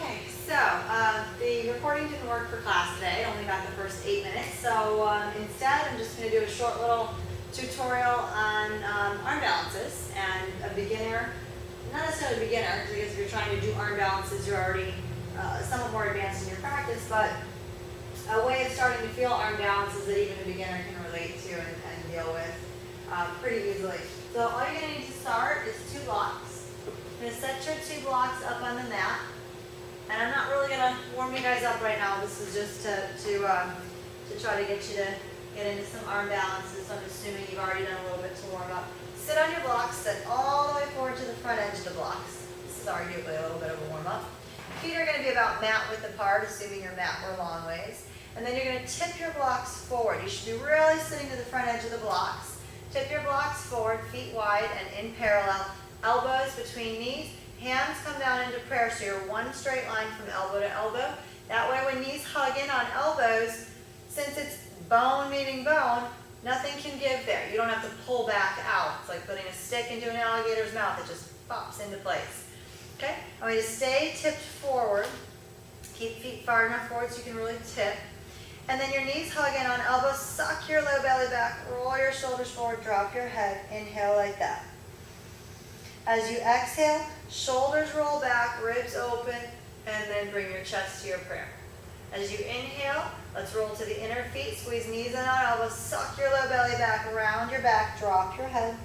Okay, so the recording didn't work for class today. I only got the first 8 minutes. So instead, I'm just going to do a short little tutorial on arm balances and a beginner, not necessarily a beginner, because if you're trying to do arm balances, you're already somewhat more advanced in your practice, but a way of starting to feel arm balances that even a beginner can relate to and deal with pretty easily. So all you're going to need to start is 2 blocks. You're going to set your 2 blocks up on the mat. And I'm not really going to warm you guys up right now. This is just to try to get you to get into some arm balances. So I'm assuming you've already done a little bit to warm up. Sit on your blocks, sit all the way forward to the front edge of the blocks. This is arguably a little bit of a warm up. Feet are going to be about mat width apart, assuming your mat were long ways. And then you're going to tip your blocks forward. You should be really sitting to the front edge of the blocks. Tip your blocks forward, feet wide and in parallel. Elbows between knees. Hands come down into prayer, so you're one straight line from elbow to elbow. That way when knees hug in on elbows, since it's bone meeting bone, nothing can give there. You don't have to pull back out. It's like putting a stick into an alligator's mouth. It just pops into place. Okay? I want you to stay tipped forward. Keep feet far enough forward so you can really tip. And then your knees hug in on elbows. Suck your low belly back. Roll your shoulders forward. Drop your head. Inhale like that. As you exhale, shoulders roll back, ribs open, and then bring your chest to your prayer. As you inhale, let's roll to the inner feet, squeeze knees in on elbows, suck your low belly back, round your back, drop your head.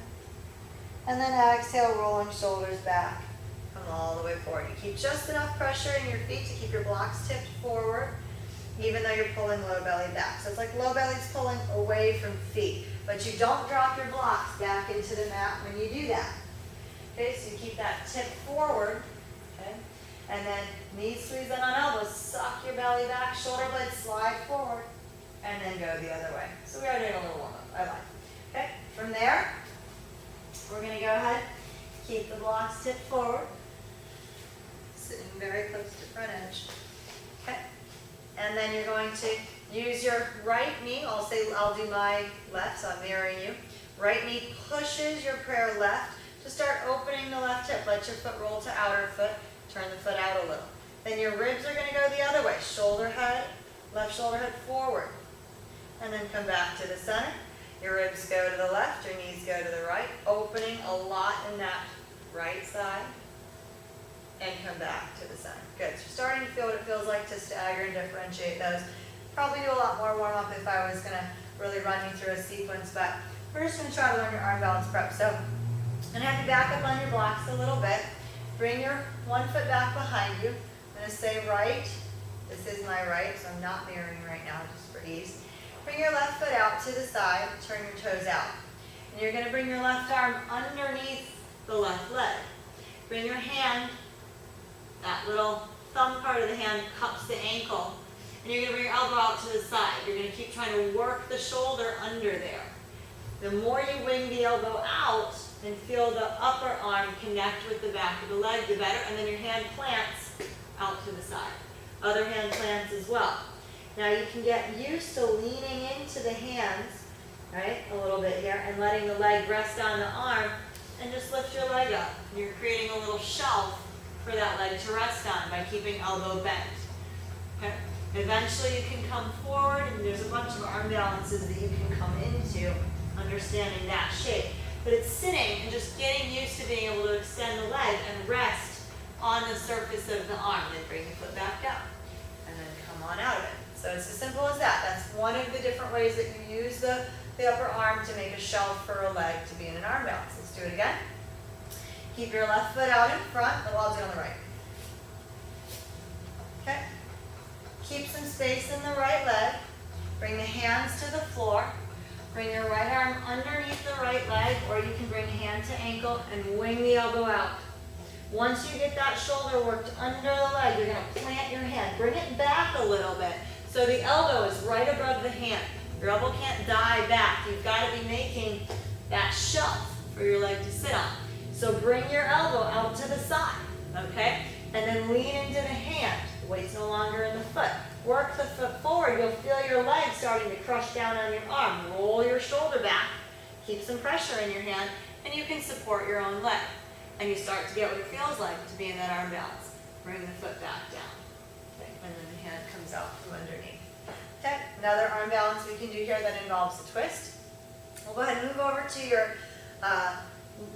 And then exhale, rolling shoulders back. Come all the way forward. You keep just enough pressure in your feet to keep your blocks tipped forward, even though you're pulling low belly back. So it's like low belly's pulling away from feet, but you don't drop your blocks back into the mat when you do that. Okay, so you keep that tip forward, okay, and then knees squeeze in on elbows, suck your belly back, shoulder blades slide forward, and then go the other way. So we are doing a little warm up, I like. Okay, from there, we're going to go ahead, keep the blocks tipped forward, sitting very close to front edge, okay, and then you're going to use your right knee, I'll do my left, so I'm mirroring you. Right knee pushes your prayer left. To start opening the left hip, let your foot roll to outer foot, turn the foot out a little. Then your ribs are going to go the other way, shoulder head, left shoulder head forward. And then come back to the center. Your ribs go to the left, your knees go to the right, opening a lot in that right side. And come back to the center. Good, so you're starting to feel what it feels like to stagger and differentiate those. Probably do a lot more warm up if I was going to really run you through a sequence, but we're just going to try to learn your arm balance prep. So, I'm going to have you back up on your blocks a little bit. Bring your one foot back behind you. I'm going to say right. This is my right, so I'm not mirroring right now, just for ease. Bring your left foot out to the side. Turn your toes out. And you're going to bring your left arm underneath the left leg. Bring your hand, that little thumb part of the hand cups the ankle. And you're going to bring your elbow out to the side. You're going to keep trying to work the shoulder under there. The more you wing the elbow out, and feel the upper arm connect with the back of the leg, the better. And then your hand plants out to the side. Other hand plants as well. Now you can get used to leaning into the hands, right, a little bit here, and letting the leg rest on the arm, and just lift your leg up. You're creating a little shelf for that leg to rest on by keeping elbow bent. Okay? Eventually you can come forward, and there's a bunch of arm balances that you can come into, understanding that shape. But it's sitting and just getting used to being able to extend the leg and rest on the surface of the arm. Then bring the foot back down and then come on out of it. So it's as simple as that. That's one of the different ways that you use the upper arm to make a shelf for a leg to be in an arm balance. Let's do it again. Keep your left foot out in front, the ball's on the right. Okay. Keep some space in the right leg. Bring the hands to the floor. Bring your right arm underneath the right leg, or you can bring hand to ankle and wing the elbow out. Once you get that shoulder worked under the leg, you're going to plant your hand. Bring it back a little bit so the elbow is right above the hand. Your elbow can't dive back. You've got to be making that shelf for your leg to sit on. So bring your elbow out to the side, okay? And then lean into the hand. The weight's no longer in the foot. Work the foot forward. You'll feel your leg starting to crush down on your arm. Roll your shoulder back. Keep some pressure in your hand, and you can support your own leg. And you start to get what it feels like to be in that arm balance. bring the foot back down. Okay, and then the hand comes out from underneath. Okay, another arm balance we can do here that involves a twist. We'll go ahead and move over to your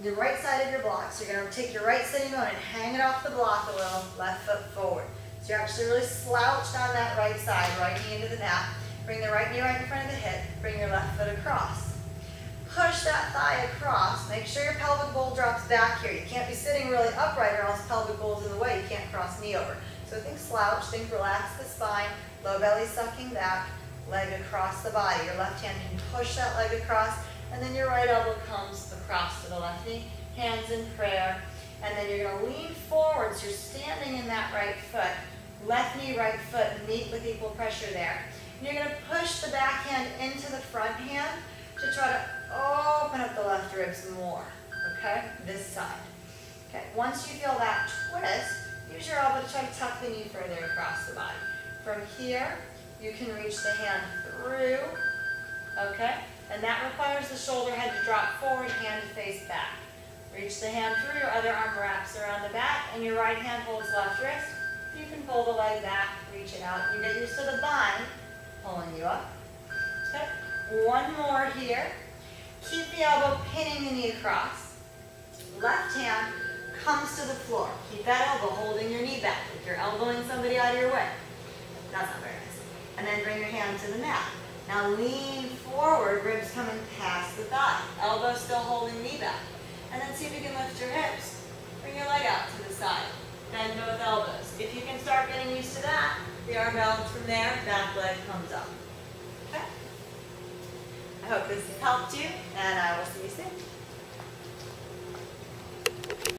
the right side of your block. So you're going to take your right sitting bone and hang it off the block a little, left foot forward. So you're actually really slouched on that right side, right knee into the mat. Bring the right knee right in front of the hip. Bring your left foot across. Push that thigh across. Make sure your pelvic bowl drops back here. You can't be sitting really upright or else pelvic bowl's in the way. You can't cross knee over. So think slouch, think relax the spine, low belly sucking back, leg across the body. Your left hand can push that leg across, and then your right elbow comes across to the left knee, hands in prayer. And then you're going to lean forward, so you're standing in that right foot. Left knee, right foot, meet with equal pressure there. And you're going to push the back hand into the front hand to try to open up the left ribs more, okay? This side. Okay, once you feel that twist, use your elbow to try to tuck the knee further across the body. From here, you can reach the hand through, okay? And that requires the shoulder head to drop forward, hand to face back. Reach the hand through, your other arm wraps around the back, and your right hand holds left wrist. You can pull the leg back, reach it out. You get used to the bind, pulling you up. Okay, one more here. Keep the elbow pinning the knee across. Left hand comes to the floor. Keep that elbow holding your knee back. Like you're elbowing somebody out of your way. That's not very nice. And then bring your hand to the mat. Now lean forward, ribs coming past the thigh. Elbow still holding knee back. And then see if you can lift your hips. Bring your leg out to the side. Bend both elbows. If you can start getting used to that, the arm balance from there, back leg comes up. Okay? I hope this has helped you, and I will see you soon.